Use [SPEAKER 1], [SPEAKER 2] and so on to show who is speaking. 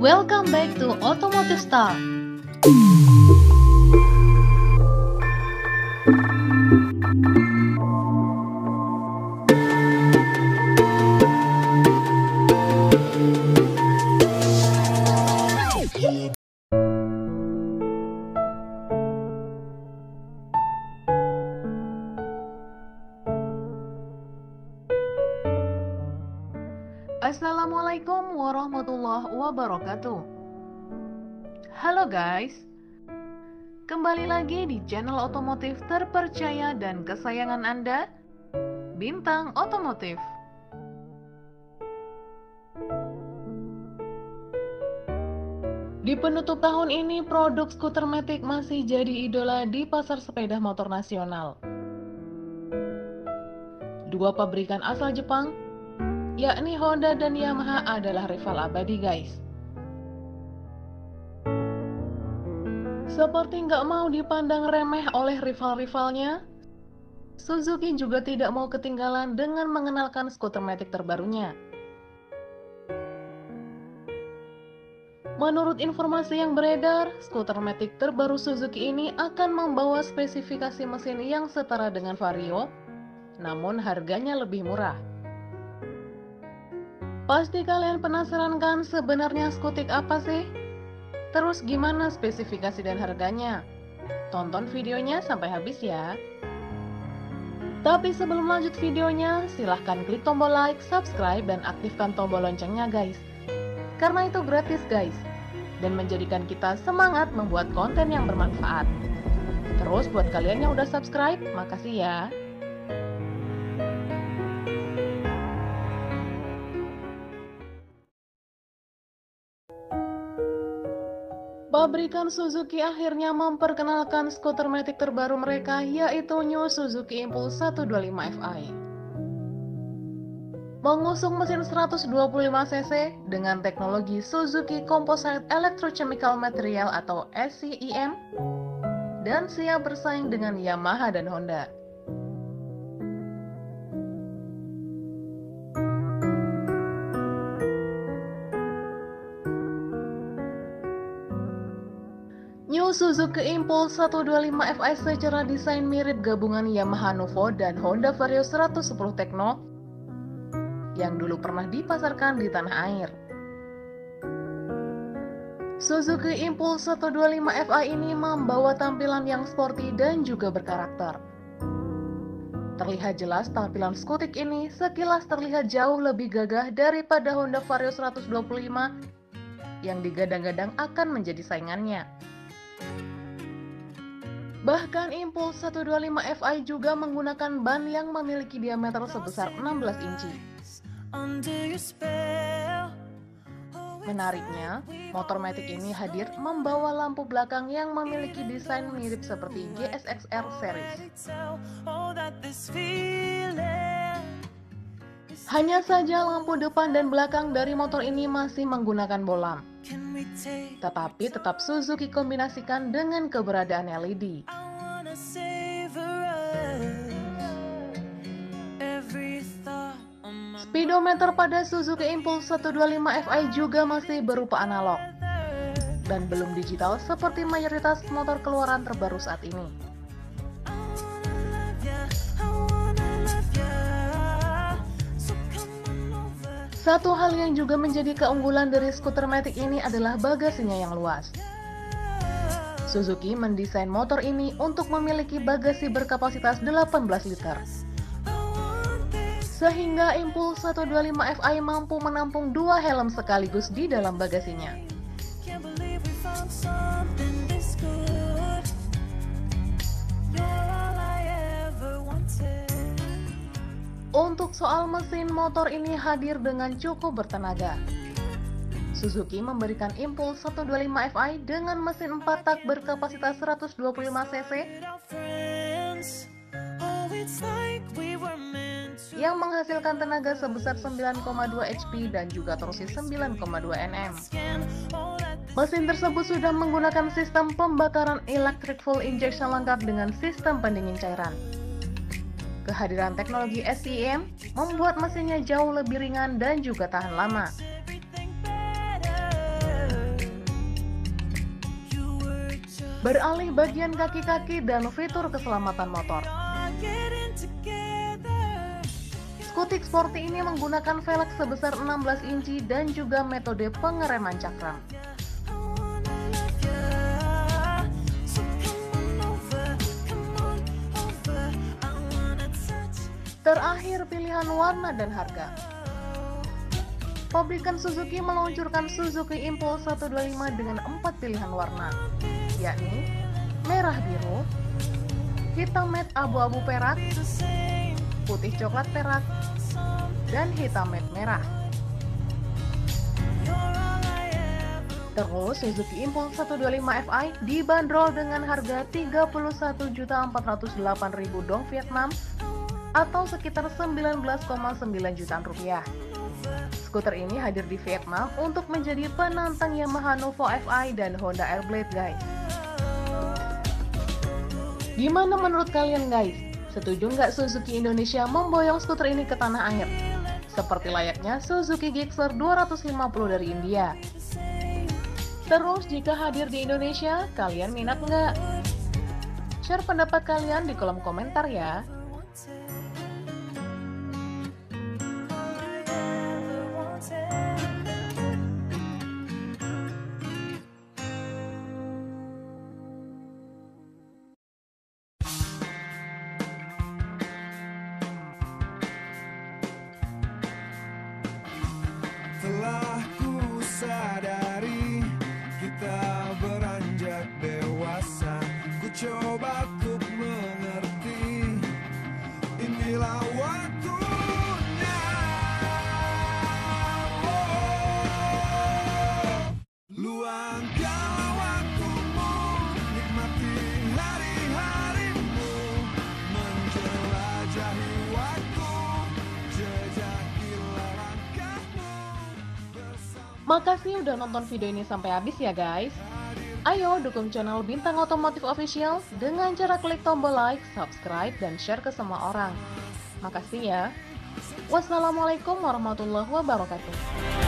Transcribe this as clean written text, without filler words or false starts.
[SPEAKER 1] Welcome back to Automotive Star. Assalamualaikum warahmatullahi wabarakatuh. Halo guys, kembali lagi di channel otomotif terpercaya dan kesayangan Anda, Bintang Otomotif. Di penutup tahun ini, produk skuter Matic masih jadi idola di pasar sepeda motor nasional. Dua pabrikan asal Jepang, yakni Honda dan Yamaha, adalah rival abadi guys. Seperti nggak mau dipandang remeh oleh rival-rivalnya, Suzuki juga tidak mau ketinggalan dengan mengenalkan skuter Matic terbarunya. Menurut informasi yang beredar, skuter Matic terbaru Suzuki ini akan membawa spesifikasi mesin yang setara dengan Vario, namun harganya lebih murah. Pasti kalian penasaran kan sebenarnya skutik apa sih? Terus gimana spesifikasi dan harganya? Tonton videonya sampai habis ya. Tapi sebelum lanjut videonya, silahkan klik tombol like, subscribe, dan aktifkan tombol loncengnya guys. Karena itu gratis guys, dan menjadikan kita semangat membuat konten yang bermanfaat. Terus buat kalian yang udah subscribe, makasih ya. Pabrikan Suzuki akhirnya memperkenalkan skuter Matic terbaru mereka, yaitu New Suzuki Impulse 125 Fi. Mengusung mesin 125 cc dengan teknologi Suzuki Composite Electrochemical Material atau SCEM, dan siap bersaing dengan Yamaha dan Honda. New Suzuki Impulse 125 Fi secara desain mirip gabungan Yamaha Nuvo dan Honda Vario 110 Tekno yang dulu pernah dipasarkan di tanah air. Suzuki Impulse 125 Fi ini membawa tampilan yang sporty dan juga berkarakter. Terlihat jelas tampilan skutik ini sekilas terlihat jauh lebih gagah daripada Honda Vario 125 yang digadang-gadang akan menjadi saingannya. Bahkan Impulse 125 Fi juga menggunakan ban yang memiliki diameter sebesar 16 inci. Menariknya, motor Matic ini hadir membawa lampu belakang yang memiliki desain mirip seperti GSX-R series. Hanya saja lampu depan dan belakang dari motor ini masih menggunakan bolam. Tetapi tetap Suzuki kombinasikan dengan keberadaan LED. Speedometer pada Suzuki Impulse 125 Fi juga masih berupa analog dan belum digital seperti mayoritas motor keluaran terbaru saat ini. Satu hal yang juga menjadi keunggulan dari skuter Matic ini adalah bagasinya yang luas. Suzuki mendesain motor ini untuk memiliki bagasi berkapasitas 18 liter. Sehingga Impulse 125 Fi mampu menampung 2 helm sekaligus di dalam bagasinya. Untuk soal mesin, motor ini hadir dengan cukup bertenaga. Suzuki memberikan Impulse 125 Fi dengan mesin 4 tak berkapasitas 125 cc yang menghasilkan tenaga sebesar 9,2 HP dan juga torsi 9,2 Nm. Mesin tersebut sudah menggunakan sistem pembakaran electric full injection lengkap dengan sistem pendingin cairan. Kehadiran teknologi SCEM membuat mesinnya jauh lebih ringan dan juga tahan lama. beralih bagian kaki-kaki dan fitur keselamatan motor. Skutik sporty ini menggunakan velg sebesar 16 inci dan juga metode pengereman cakram. Terakhir, pilihan warna dan harga. Pabrikan Suzuki meluncurkan Suzuki Impulse 125 dengan 4 pilihan warna, yakni merah biru, hitam matte abu-abu perak, putih coklat perak, dan hitam matte merah. Terus Suzuki Impulse 125 Fi dibanderol dengan harga 31.408.000 dong Vietnam atau sekitar 19,9 jutaan rupiah. Skuter ini hadir di Vietnam untuk menjadi penantang Yamaha Nuvo Fi dan Honda Airblade, guys. Gimana menurut kalian, guys? Setuju nggak Suzuki Indonesia memboyong skuter ini ke tanah air? Seperti layaknya Suzuki Gixxer 250 dari India. Terus jika hadir di Indonesia, kalian minat nggak? Share pendapat kalian di kolom komentar ya.
[SPEAKER 2] Telah ku sadari kita beranjak dewasa, ku coba untuk mengerti, inilah waktunya. Luangkanlah waktumu, nikmati hari-harimu, menjelajahi waktu, jejakilah langkahmu.
[SPEAKER 1] Makasih udah nonton video ini sampai habis ya, guys. Ayo dukung channel Bintang Otomotif Official dengan cara klik tombol like, subscribe, dan share ke semua orang. Makasih ya. Wassalamualaikum warahmatullahi wabarakatuh.